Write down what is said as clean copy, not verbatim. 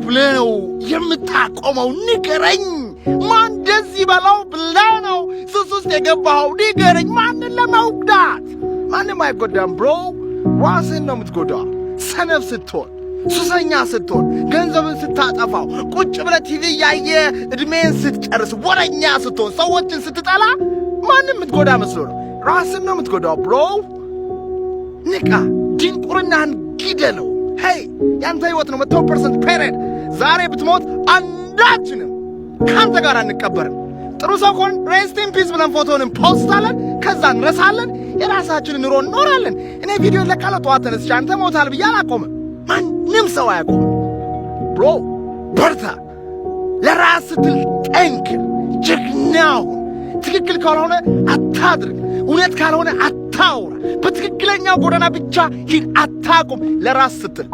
ብለህ ነው የምታቆመው? ንገረኝ። ማን ደስ ይበላው ብለህ ነው ሱስ ውስጥ የገባኸው? ንገረኝ። ማንን ለመውዳት? ማንም አይጎዳም ብሮ፣ ራስህን ነው የምትጎዳው። ሰነፍ ስትሆን፣ ሱሰኛ ስትሆን፣ ገንዘብን ስታጠፋው፣ ቁጭ ብለህ ቲቪ እያየ ዕድሜን ስትጨርስ፣ ወረኛ ስትሆን፣ ሰዎችን ስትጠላ ማንም የምትጎዳ መስሎ ነው? ራስህን ነው የምትጎዳው ብሮ። ንቃ። ድንቁርናህን ግደለው። ሄይ ያንተ ሕይወት ነው 100% ፔሬድ። ዛሬ ብትሞት አንዳችንም ካንተ ጋር አንቀበርም። ጥሩ ሰው ከሆን ሬስት ኢን ፒስ ብለን ፎቶንም ፖስታለን፣ ከዛ እንረሳለን፣ የራሳችንን ኑሮ እንኖራለን። እኔ ቪዲዮ ለቃለሁ ጠዋት ተነስቼ አንተ ሞታል ብዬ አላቆምም። ማንም ሰው አያቆምም። ብሮ በርታ፣ ለራስ ስትል ጠንክር፣ ጀግና ሁን። ትክክል ካልሆነ አታድርግ፣ እውነት ካልሆነ አታውራ። በትክክለኛው ጎዳና ብቻ ሂድ፣ አታቁም። ለራስ ስትል